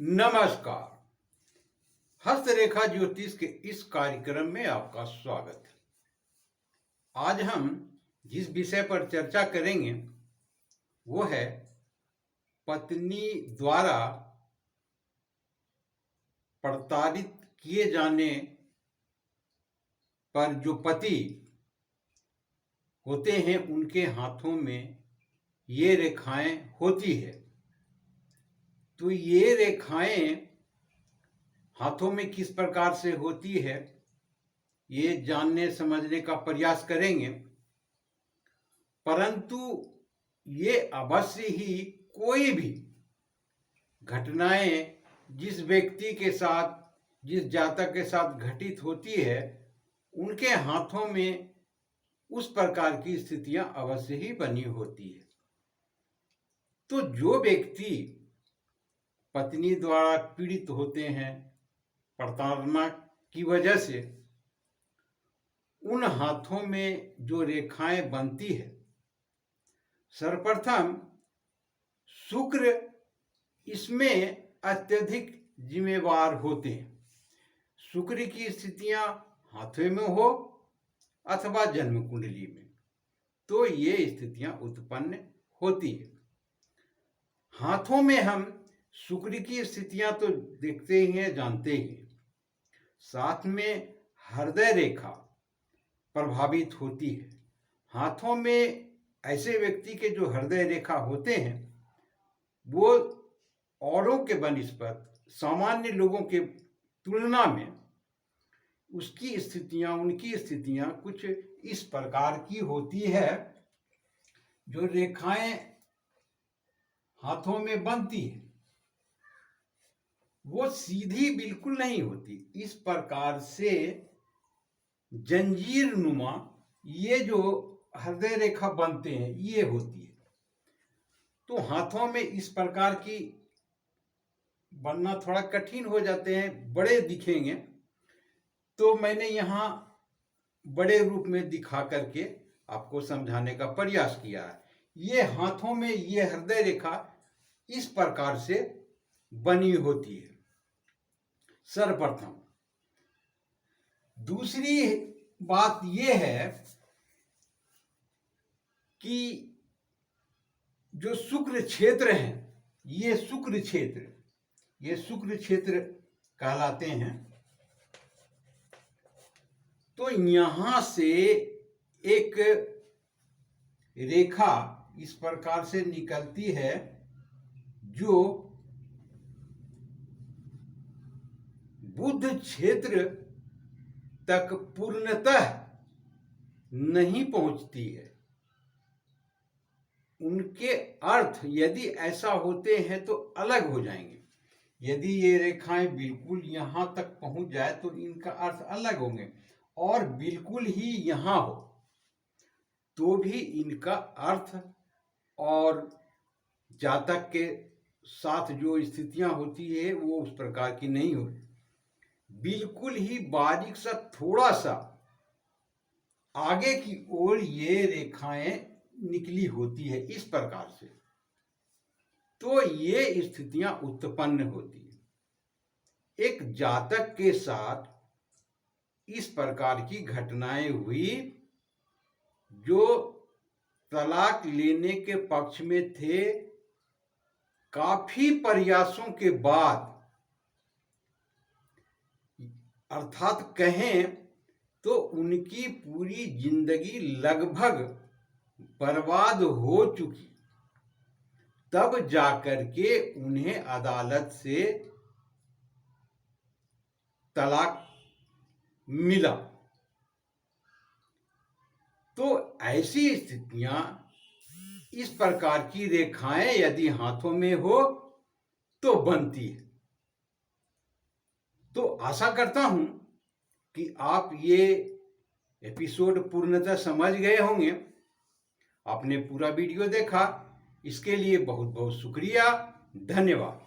नमस्कार। हस्तरेखा ज्योतिष के इस कार्यक्रम में आपका स्वागत है। आज हम जिस विषय पर चर्चा करेंगे वो है पत्नी द्वारा प्रताड़ित किए जाने पर जो पति होते हैं उनके हाथों में ये रेखाएं होती है। तो ये रेखाएं हाथों में किस प्रकार से होती है ये जानने समझने का प्रयास करेंगे, परंतु ये अवश्य ही कोई भी घटनाएं जिस व्यक्ति के साथ, जिस जातक के साथ घटित होती है उनके हाथों में उस प्रकार की स्थितियां अवश्य ही बनी होती है। तो जो व्यक्ति पत्नी द्वारा पीड़ित होते हैं प्रताड़ना की वजह से, उन हाथों में जो रेखाएं बनती है, सर्वप्रथम शुक्र इसमें अत्यधिक जिम्मेवार होते हैं। शुक्र की स्थितियां हाथों में हो अथवा जन्म कुंडली में, तो ये स्थितियां उत्पन्न होती है। हाथों में हम शुक्र की स्थितियां तो देखते ही हैं, जानते ही हैं, साथ में हृदय रेखा प्रभावित होती है। हाथों में ऐसे व्यक्ति के जो हृदय रेखा होते हैं वो औरों के बनिस्बत सामान्य लोगों के तुलना में उसकी स्थितियां, उनकी स्थितियां कुछ इस प्रकार की होती है। जो रेखाएं हाथों में बनती है वो सीधी बिल्कुल नहीं होती, इस प्रकार से जंजीर नुमा ये जो हृदय रेखा बनते हैं ये होती है। तो हाथों में इस प्रकार की बनना थोड़ा कठिन हो जाते हैं, बड़े दिखेंगे, तो मैंने यहाँ बड़े रूप में दिखा करके आपको समझाने का प्रयास किया है। ये हाथों में ये हृदय रेखा इस प्रकार से बनी होती है सर्वप्रथम। दूसरी बात यह है कि जो शुक्र क्षेत्र है, ये शुक्र क्षेत्र कहलाते हैं। तो यहां से एक रेखा इस प्रकार से निकलती है जो बुध क्षेत्र तक पूर्णतः नहीं पहुंचती है। उनके अर्थ यदि ऐसा होते हैं तो अलग हो जाएंगे। यदि ये रेखाएं बिल्कुल यहां तक पहुंच जाए तो इनका अर्थ अलग होंगे, और बिल्कुल ही यहां हो तो भी इनका अर्थ और जातक के साथ जो स्थितियां होती है वो उस प्रकार की नहीं होती। बिल्कुल ही बारीक सा थोड़ा सा आगे की ओर ये रेखाएं निकली होती है इस प्रकार से, तो ये स्थितियां उत्पन्न होती है। एक जातक के साथ इस प्रकार की घटनाएं हुई जो तलाक लेने के पक्ष में थे, काफी प्रयासों के बाद, अर्थात कहें तो उनकी पूरी जिंदगी लगभग बर्बाद हो चुकी, तब जाकर के उन्हें अदालत से तलाक मिला। तो ऐसी स्थितियां, इस प्रकार की रेखाएं यदि हाथों में हो तो बनती है। तो आशा करता हूं कि आप ये एपिसोड पूर्णतः समझ गए होंगे। आपने पूरा वीडियो देखा, इसके लिए बहुत बहुत शुक्रिया, धन्यवाद।